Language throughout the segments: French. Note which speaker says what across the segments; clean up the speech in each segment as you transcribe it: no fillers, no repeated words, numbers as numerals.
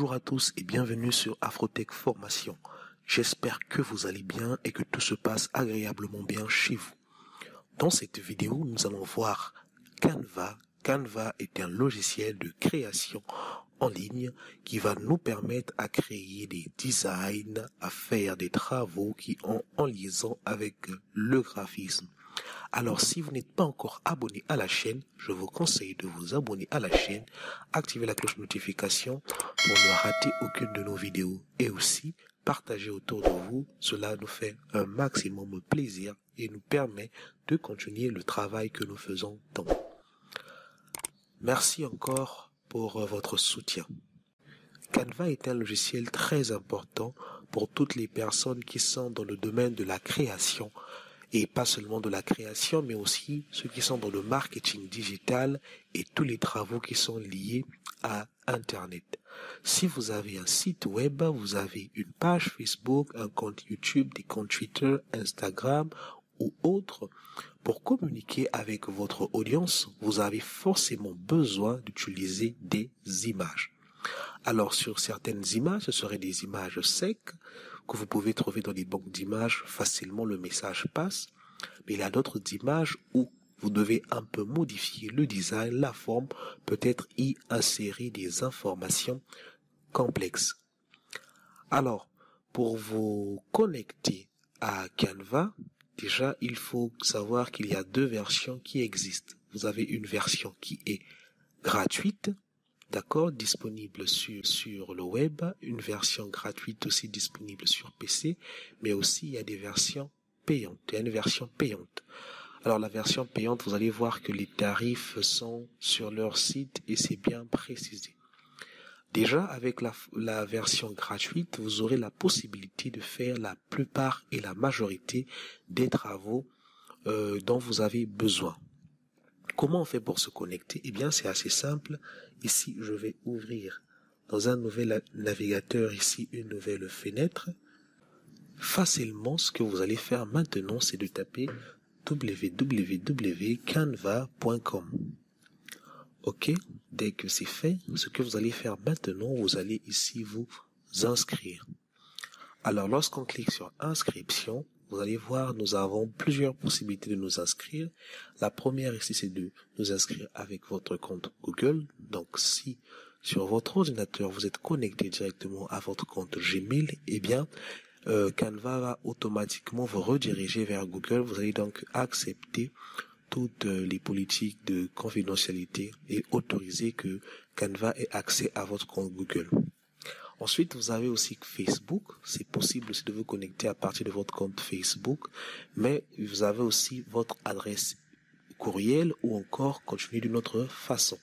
Speaker 1: Bonjour à tous et bienvenue sur Afrotech Formation. J'espère que vous allez bien et que tout se passe agréablement bien chez vous. Dans cette vidéo, nous allons voir Canva. Canva est un logiciel de création en ligne qui va nous permettre à créer des designs, à faire des travaux qui ont en liaison avec le graphisme. Alors, si vous n'êtes pas encore abonné à la chaîne, je vous conseille de vous abonner à la chaîne, activer la cloche de notification pour ne rater aucune de nos vidéos et aussi partager autour de vous. Cela nous fait un maximum plaisir et nous permet de continuer le travail que nous faisons tant. Merci encore pour votre soutien. Canva est un logiciel très important pour toutes les personnes qui sont dans le domaine de la création. Et pas seulement de la création, mais aussi ceux qui sont dans le marketing digital et tous les travaux qui sont liés à Internet. Si vous avez un site web, vous avez une page Facebook, un compte YouTube, des comptes Twitter, Instagram ou autres, pour communiquer avec votre audience, vous avez forcément besoin d'utiliser des images. Alors sur certaines images, ce seraient des images secs que vous pouvez trouver dans des banques d'images, facilement le message passe. Mais il y a d'autres images où vous devez un peu modifier le design, la forme, peut-être y insérer des informations complexes. Alors, pour vous connecter à Canva, déjà il faut savoir qu'il y a deux versions qui existent. Vous avez une version qui est gratuite, d'accord, disponible sur le web, une version gratuite aussi disponible sur PC, mais aussi il y a des versions payantes. Il y a une version payante. Alors la version payante, vous allez voir que les tarifs sont sur leur site et c'est bien précisé. Déjà, avec la version gratuite, vous aurez la possibilité de faire la plupart et la majorité des travaux dont vous avez besoin. Comment on fait pour se connecter? Eh bien, c'est assez simple. Ici, je vais ouvrir dans un nouvel navigateur, ici, une nouvelle fenêtre. Facilement, ce que vous allez faire maintenant, c'est de taper www.canva.com. Ok? Dès que c'est fait, ce que vous allez faire maintenant, vous allez ici vous inscrire. Alors, lorsqu'on clique sur inscription, vous allez voir, nous avons plusieurs possibilités de nous inscrire. La première ici, c'est de nous inscrire avec votre compte Google. Donc, si sur votre ordinateur, vous êtes connecté directement à votre compte Gmail, eh bien, Canva va automatiquement vous rediriger vers Google. Vous allez donc accepter toutes les politiques de confidentialité et autoriser que Canva ait accès à votre compte Google. Ensuite, vous avez aussi Facebook. C'est possible aussi de vous connecter à partir de votre compte Facebook, mais vous avez aussi votre adresse courriel ou encore continuer d'une autre façon.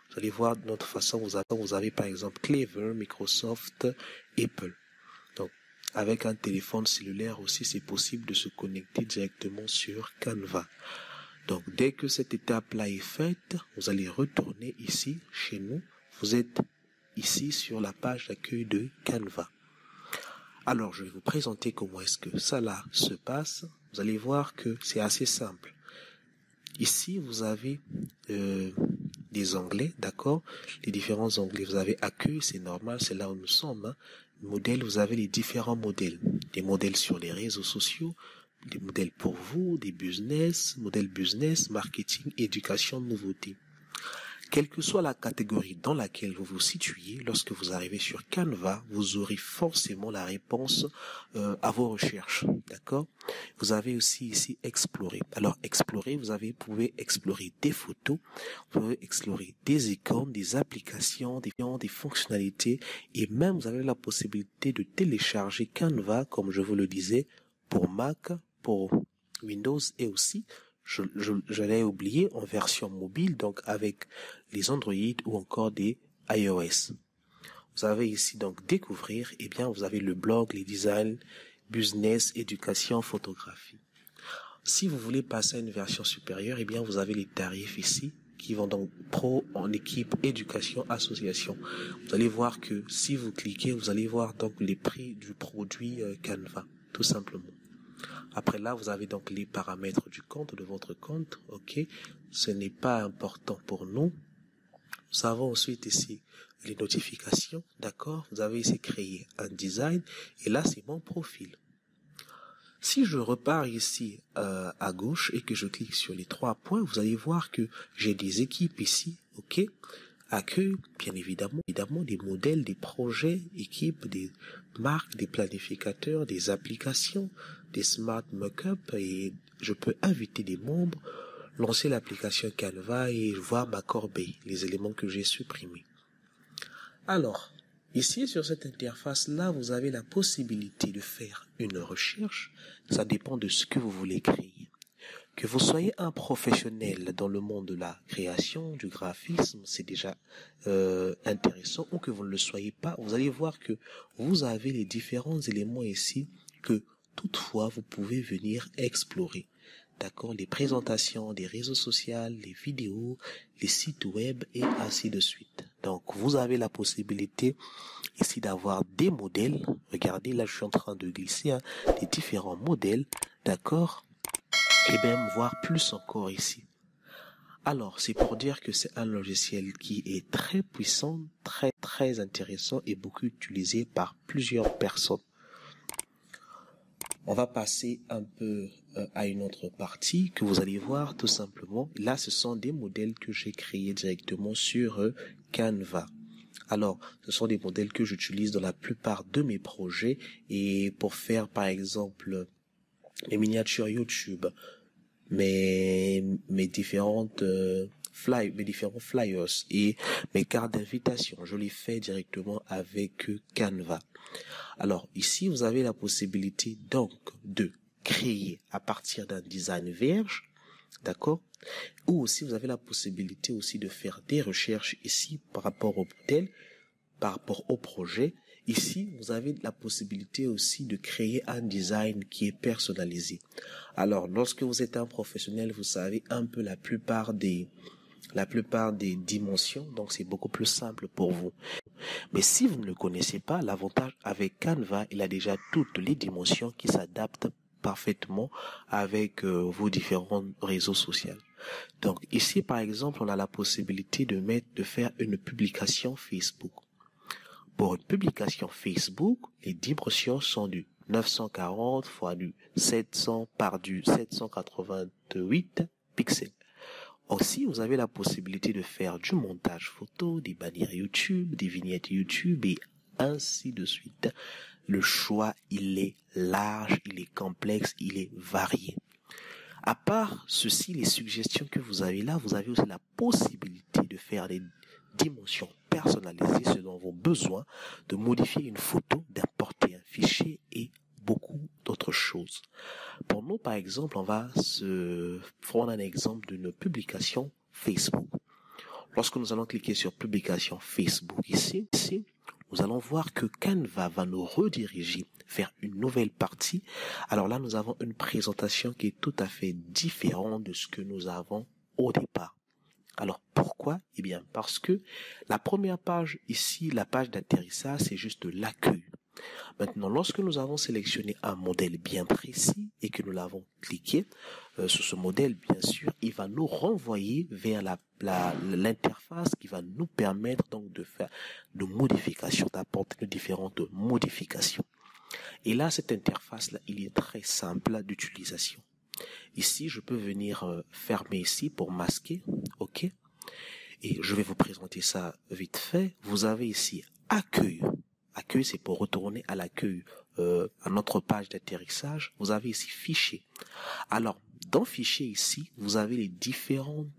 Speaker 1: Vous allez voir d'une autre façon, vous avez par exemple Clever, Microsoft, Apple. Donc, avec un téléphone cellulaire aussi, c'est possible de se connecter directement sur Canva. Donc, dès que cette étape-là est faite, vous allez retourner ici, chez nous. Vous êtes ici sur la page d'accueil de Canva. Alors, je vais vous présenter comment est-ce que ça là se passe. Vous allez voir que c'est assez simple. Ici, vous avez des onglets, d'accord? Les différents onglets. Vous avez accueil, c'est normal, c'est là où nous sommes. Hein. Modèle, vous avez les différents modèles. Des modèles sur les réseaux sociaux, des modèles pour vous, des business, modèles business, marketing, éducation, nouveauté. Quelle que soit la catégorie dans laquelle vous vous situez, lorsque vous arrivez sur Canva, vous aurez forcément la réponse à vos recherches, d'accord? Vous avez aussi ici explorer. Alors explorer, vous pouvez explorer des photos, vous pouvez explorer des icônes, des applications, des fonctionnalités, et même vous avez la possibilité de télécharger Canva, comme je vous le disais, pour Mac, pour Windows et aussi je l'ai oublié en version mobile, donc avec les Android ou encore des iOS. Vous avez ici donc découvrir, eh bien vous avez le blog, les designs, business, éducation, photographie. Si vous voulez passer à une version supérieure, eh bien vous avez les tarifs ici qui vont donc pro, en équipe, éducation, association. Vous allez voir que si vous cliquez, vous allez voir donc les prix du produit Canva, tout simplement. Après là, vous avez donc les paramètres du compte, de votre compte, ok. Ce n'est pas important pour nous. Nous avons ensuite ici les notifications, d'accord? Vous avez ici créé un design et là c'est mon profil. Si je repars ici à gauche et que je clique sur les 3 points, vous allez voir que j'ai des équipes ici, ok? Accueil, bien évidemment, des modèles, des projets, équipes, des marques, des planificateurs, des applications, des smart mock-up et je peux inviter des membres, lancer l'application Canva et voir ma corbeille, les éléments que j'ai supprimés. Alors, ici sur cette interface-là, vous avez la possibilité de faire une recherche. Ça dépend de ce que vous voulez créer. Que vous soyez un professionnel dans le monde de la création, du graphisme, c'est déjà intéressant, ou que vous ne le soyez pas, vous allez voir que vous avez les différents éléments ici que toutefois vous pouvez venir explorer. D'accord, les présentations des réseaux sociaux, les vidéos, les sites web et ainsi de suite. Donc vous avez la possibilité ici d'avoir des modèles. Regardez, là je suis en train de glisser des différents modèles, d'accord, et même voir plus encore ici. Alors c'est pour dire que c'est un logiciel qui est très puissant, très intéressant et beaucoup utilisé par plusieurs personnes. On va passer un peu à une autre partie que vous allez voir tout simplement. Là, ce sont des modèles que j'ai créés directement sur Canva. Alors, ce sont des modèles que j'utilise dans la plupart de mes projets et pour faire, par exemple, les miniatures YouTube, mes différents flyers et mes cartes d'invitation. Je les fais directement avec Canva. Alors ici, vous avez la possibilité donc de créer à partir d'un design vierge, d'accord? Ou aussi vous avez la possibilité aussi de faire des recherches ici par rapport au modèle, par rapport au projet. Ici, vous avez la possibilité aussi de créer un design qui est personnalisé. Alors, lorsque vous êtes un professionnel, vous savez un peu la plupart des dimensions, donc c'est beaucoup plus simple pour vous. Mais si vous ne le connaissez pas, l'avantage avec Canva, il a déjà toutes les dimensions qui s'adaptent parfaitement avec vos différents réseaux sociaux. Donc ici, par exemple, on a la possibilité de faire une publication Facebook. Pour une publication Facebook, les dimensions sont du 940 fois du 700 par du 788 pixels. Aussi, vous avez la possibilité de faire du montage photo, des bannières YouTube, des vignettes YouTube et ainsi de suite. Le choix, il est large, il est complexe, il est varié. À part ceci, les suggestions que vous avez là, vous avez aussi la possibilité de faire des dimensions personnalisées selon vos besoins, de modifier une photo, d'importer un fichier et beaucoup d'autres choses. Pour nous, par exemple, on va se prendre un exemple d'une publication Facebook. Lorsque nous allons cliquer sur publication Facebook ici, nous allons voir que Canva va nous rediriger vers une nouvelle partie. Alors là, nous avons une présentation qui est tout à fait différente de ce que nous avons au départ. Alors pourquoi? Eh bien parce que la première page ici, la page d'atterrissage, c'est juste l'accueil. Maintenant, lorsque nous avons sélectionné un modèle bien précis et que nous l'avons cliqué sur ce modèle, bien sûr, il va nous renvoyer vers l'interface qui va nous permettre donc de faire de modifications, d'apporter de différentes modifications. Et là, cette interface-là, il est très simple d'utilisation. Ici, je peux venir fermer ici pour masquer, ok? Et je vais vous présenter ça vite fait. Vous avez ici accueil. Accueil, c'est pour retourner à l'accueil, à notre page d'atterrissage. Vous avez ici fichier. Alors, dans fichier ici, vous avez les différentes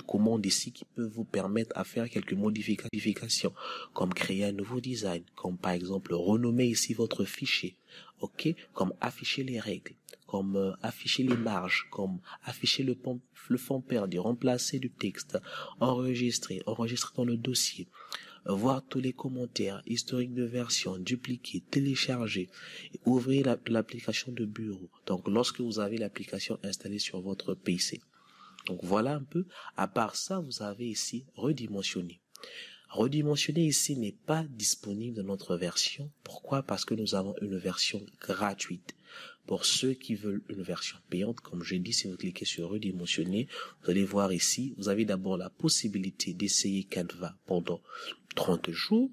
Speaker 1: commandes ici qui peuvent vous permettre à faire quelques modifications, comme créer un nouveau design, comme par exemple renommer ici votre fichier, ok, comme afficher les règles, comme afficher les marges, comme afficher le fond perdu, remplacer du texte, enregistrer dans le dossier, voir tous les commentaires, historique de version, dupliquer, télécharger, ouvrir l'application de bureau. Donc lorsque vous avez l'application installée sur votre PC. Donc voilà un peu. À part ça, vous avez ici redimensionner. Redimensionner ici n'est pas disponible dans notre version. Pourquoi? Parce que nous avons une version gratuite. Pour ceux qui veulent une version payante, comme j'ai dit, si vous cliquez sur redimensionner, vous allez voir ici, vous avez d'abord la possibilité d'essayer Canva pendant 30 jours.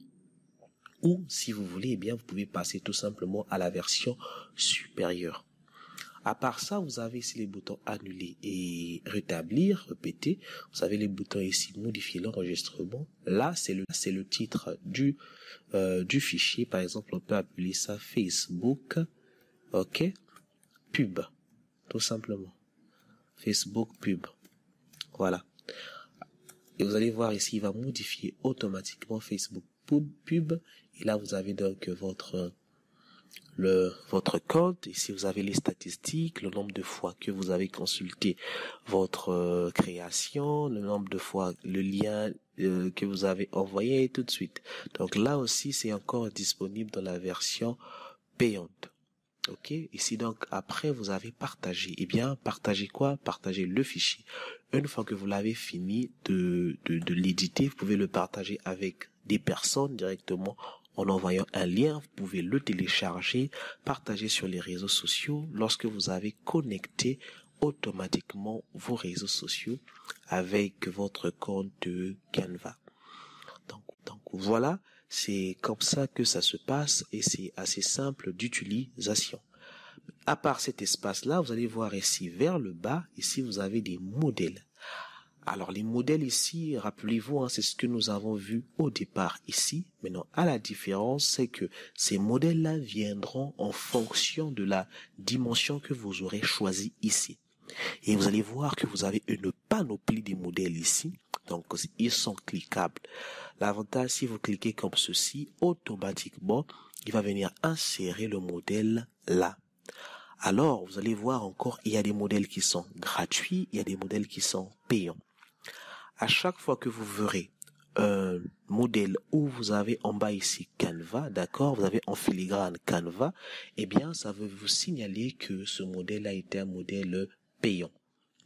Speaker 1: Ou, si vous voulez, eh bien, vous pouvez passer tout simplement à la version supérieure. À part ça, vous avez ici les boutons annuler et rétablir, répéter. Vous avez les boutons ici modifier l'enregistrement. Là, c'est le titre du fichier. Par exemple, on peut appeler ça Facebook, ok, pub, tout simplement. Facebook pub. Voilà. Et vous allez voir ici, il va modifier automatiquement Facebook pub. Et là, vous avez donc votre compte. Ici, vous avez les statistiques, le nombre de fois que vous avez consulté votre création, le nombre de fois, le lien que vous avez envoyé et tout de suite. Donc là aussi, c'est encore disponible dans la version payante. Ok, ici donc après vous avez partagé. Eh bien, partagez quoi? Partagez le fichier. Une fois que vous l'avez fini de l'éditer, vous pouvez le partager avec des personnes directement en envoyant un lien. Vous pouvez le télécharger, partager sur les réseaux sociaux lorsque vous avez connecté automatiquement vos réseaux sociaux avec votre compte Canva. Donc voilà, c'est comme ça que ça se passe et c'est assez simple d'utilisation. À part cet espace-là, vous allez voir ici vers le bas, ici vous avez des modèles. Alors les modèles ici, rappelez-vous, c'est ce que nous avons vu au départ ici. Maintenant, à la différence, c'est que ces modèles-là viendront en fonction de la dimension que vous aurez choisie ici. Et vous allez voir que vous avez une panoplie de modèles ici. Donc, ils sont cliquables. L'avantage, si vous cliquez comme ceci, automatiquement, il va venir insérer le modèle là. Alors, vous allez voir encore, il y a des modèles qui sont gratuits, il y a des modèles qui sont payants. À chaque fois que vous verrez un modèle où vous avez en bas ici Canva, d'accord, vous avez en filigrane Canva, eh bien, ça veut vous signaler que ce modèle a été un modèle payant.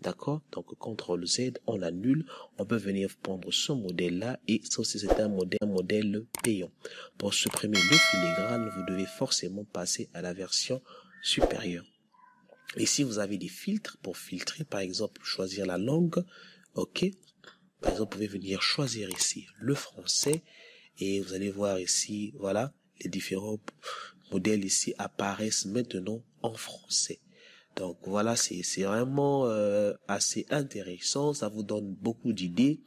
Speaker 1: D'accord? Donc, CTRL Z, on annule. On peut venir prendre ce modèle-là et ça aussi c'est un modèle payant. Pour supprimer le filigrane, vous devez forcément passer à la version supérieure. Ici, vous avez des filtres pour filtrer, par exemple, choisir la langue. Ok? Par exemple, vous pouvez venir choisir ici le français et vous allez voir ici, voilà, les différents modèles ici apparaissent maintenant en français. Donc voilà, c'est vraiment assez intéressant, ça vous donne beaucoup d'idées,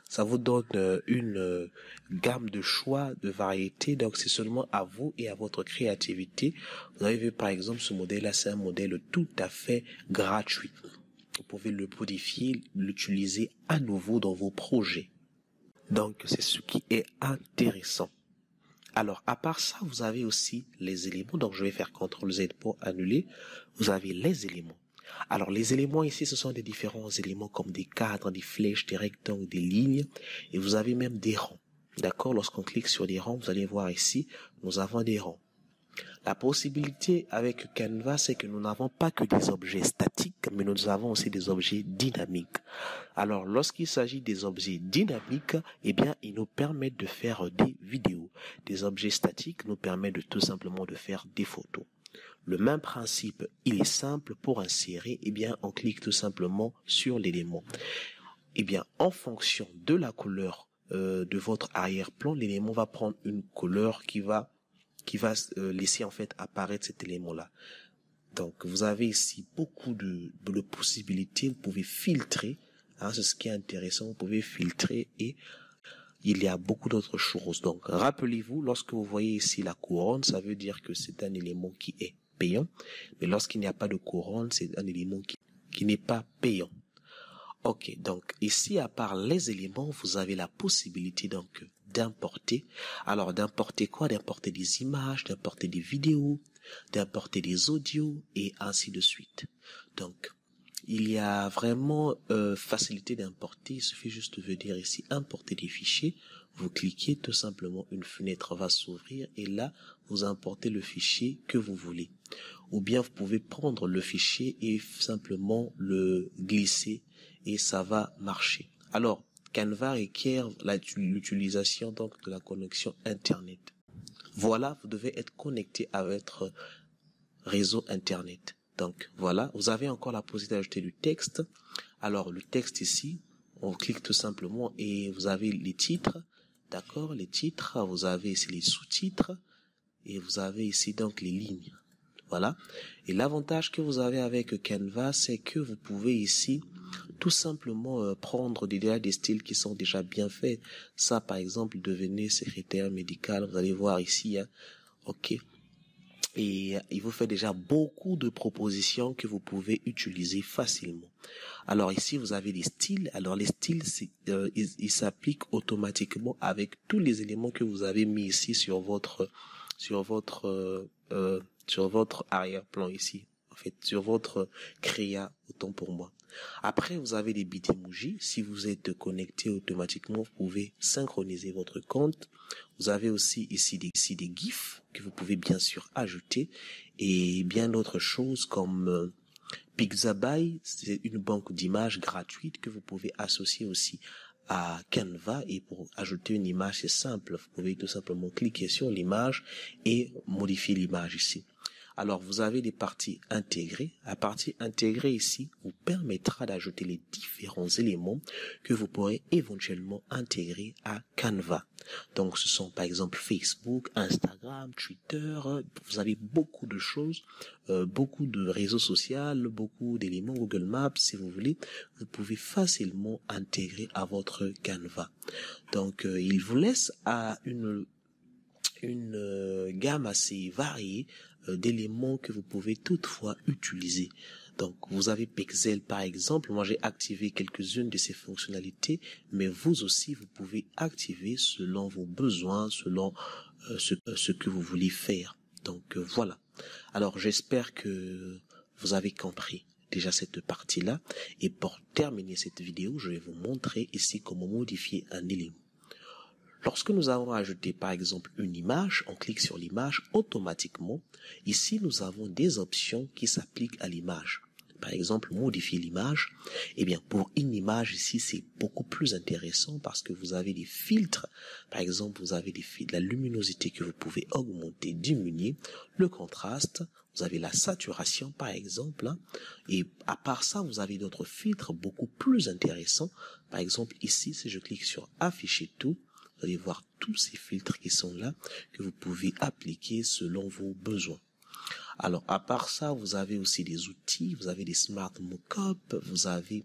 Speaker 1: ça vous donne une gamme de choix, de variétés, donc c'est seulement à vous et à votre créativité. Vous avez vu par exemple ce modèle-là, c'est un modèle tout à fait gratuit. Vous pouvez le modifier, l'utiliser à nouveau dans vos projets. Donc c'est ce qui est intéressant. Alors, à part ça, vous avez aussi les éléments. Donc, je vais faire CTRL Z pour annuler. Vous avez les éléments. Alors, les éléments ici, ce sont des différents éléments comme des cadres, des flèches, des rectangles, des lignes. Et vous avez même des rangs. D'accord? Lorsqu'on clique sur des rangs, vous allez voir ici, nous avons des rangs. La possibilité avec Canva, c'est que nous n'avons pas que des objets statiques, mais nous avons aussi des objets dynamiques. Alors, lorsqu'il s'agit des objets dynamiques, eh bien, ils nous permettent de faire des vidéos. Des objets statiques nous permettent de tout simplement de faire des photos. Le même principe, il est simple pour insérer, eh bien, on clique tout simplement sur l'élément. Eh bien, en fonction de la couleur de votre arrière-plan, l'élément va prendre une couleur qui va laisser en fait apparaître cet élément-là. Donc, vous avez ici beaucoup de possibilités. Vous pouvez filtrer. C'est ce qui est intéressant. Vous pouvez filtrer et il y a beaucoup d'autres choses. Donc, rappelez-vous, lorsque vous voyez ici la couronne, ça veut dire que c'est un élément qui est payant. Mais lorsqu'il n'y a pas de couronne, c'est un élément qui n'est pas payant. Ok, donc ici, à part les éléments, vous avez la possibilité donc d'importer. Alors, d'importer quoi? D'importer des images, d'importer des vidéos, d'importer des audios et ainsi de suite. Donc, il y a vraiment facilité d'importer. Il suffit juste de venir ici, importer des fichiers. Vous cliquez, tout simplement, une fenêtre va s'ouvrir et là, vous importez le fichier que vous voulez. Ou bien, vous pouvez prendre le fichier et simplement le glisser et ça va marcher. Alors, Canva requiert l'utilisation donc de la connexion Internet. Voilà, vous devez être connecté à votre réseau Internet. Donc voilà, vous avez encore la possibilité d'ajouter du texte. Alors le texte ici, on clique tout simplement et vous avez les titres, d'accord, les titres, vous avez ici les sous-titres et vous avez ici donc les lignes. Voilà. Et l'avantage que vous avez avec Canva, c'est que vous pouvez ici tout simplement prendre des styles qui sont déjà bien faits. Ça, par exemple, devenez secrétaire médical, vous allez voir ici, hein, ok. Et il vous fait déjà beaucoup de propositions que vous pouvez utiliser facilement. Alors ici, vous avez les styles. Alors les styles, ils s'appliquent automatiquement avec tous les éléments que vous avez mis ici sur votre arrière-plan ici. En fait, sur votre créa, autant pour moi. Après, vous avez des Bitmoji. Si vous êtes connecté automatiquement, vous pouvez synchroniser votre compte. Vous avez aussi ici des GIFs que vous pouvez bien sûr ajouter et bien d'autres choses comme Pixabay. C'est une banque d'images gratuite que vous pouvez associer aussi à Canva, et pour ajouter une image, c'est simple. Vous pouvez tout simplement cliquer sur l'image et modifier l'image ici. Alors, vous avez des parties intégrées. La partie intégrée ici vous permettra d'ajouter les différents éléments que vous pourrez éventuellement intégrer à Canva. Donc, ce sont par exemple Facebook, Instagram, Twitter. Vous avez beaucoup de choses, beaucoup de réseaux sociaux, beaucoup d'éléments Google Maps, si vous voulez. Vous pouvez facilement intégrer à votre Canva. Donc, il vous laisse à une gamme assez variée d'éléments que vous pouvez toutefois utiliser. Donc, vous avez Pexel par exemple. Moi, j'ai activé quelques-unes de ces fonctionnalités, mais vous aussi, vous pouvez activer selon vos besoins, selon ce que vous voulez faire. Donc, voilà. Alors, j'espère que vous avez compris déjà cette partie-là. Et pour terminer cette vidéo, je vais vous montrer ici comment modifier un élément. Lorsque nous avons ajouté par exemple une image, on clique sur l'image automatiquement. Ici, nous avons des options qui s'appliquent à l'image. Par exemple, modifier l'image. Eh bien, pour une image ici, c'est beaucoup plus intéressant parce que vous avez des filtres. Par exemple, vous avez des filtres, la luminosité que vous pouvez augmenter, diminuer, le contraste. Vous avez la saturation, par exemple. Et à part ça, vous avez d'autres filtres beaucoup plus intéressants. Par exemple, ici, si je clique sur afficher tout, vous allez voir tous ces filtres qui sont là, que vous pouvez appliquer selon vos besoins. Alors, à part ça, vous avez aussi des outils, vous avez des Smart Mockup, vous avez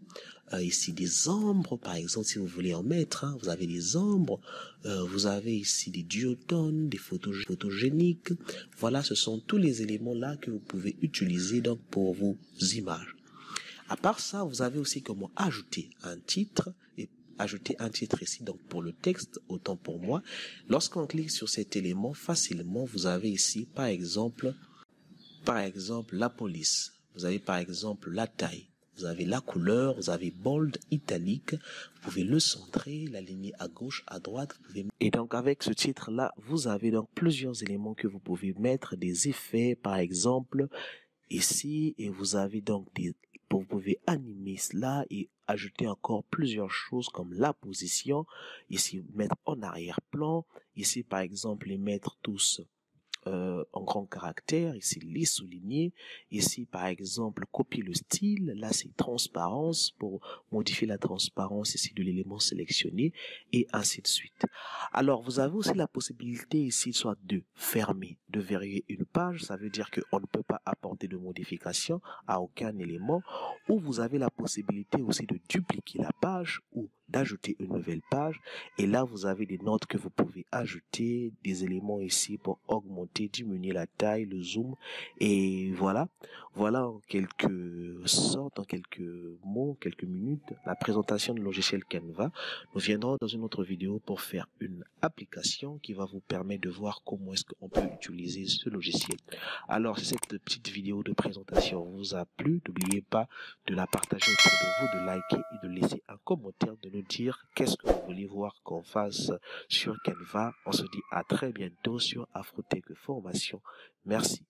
Speaker 1: ici des ombres, par exemple, si vous voulez en mettre, vous avez des ombres, vous avez ici des duotones, des photogéniques. Voilà, ce sont tous les éléments là que vous pouvez utiliser donc pour vos images. À part ça, vous avez aussi comment ajouter un titre et ajouter un titre ici, donc pour le texte, autant pour moi. Lorsqu'on clique sur cet élément, facilement, vous avez ici, par exemple, la police. Vous avez par exemple la taille. Vous avez la couleur, vous avez bold, italique. Vous pouvez le centrer, l'aligner à gauche, à droite. Et donc avec ce titre-là, vous avez donc plusieurs éléments que vous pouvez mettre, des effets, par exemple, ici, et vous avez donc vous pouvez animer cela et ajouter encore plusieurs choses comme la position, ici mettre en arrière-plan, ici par exemple les mettre tous en grand caractère, ici les souligner, ici par exemple copier le style, là c'est transparence pour modifier la transparence ici de l'élément sélectionné et ainsi de suite. Alors vous avez aussi la possibilité ici soit de fermer, de verrouiller une page, ça veut dire qu'on ne peut pas apporter de modification à aucun élément, ou vous avez la possibilité aussi de dupliquer la page ou d'ajouter une nouvelle page, et là vous avez des notes que vous pouvez ajouter, des éléments ici pour augmenter, diminuer la taille, le zoom, et voilà en quelque sorte, en quelques mots, quelques minutes, la présentation du logiciel Canva. Nous viendrons dans une autre vidéo pour faire une application qui va vous permettre de voir comment est-ce qu'on peut utiliser ce logiciel. Alors, si cette petite vidéo de présentation vous a plu, n'oubliez pas de la partager autour de vous, de liker et de laisser un commentaire, de nous dire qu'est-ce que vous voulez voir qu'on fasse sur Canva. On se dit à très bientôt sur Afrotech Formation. Merci.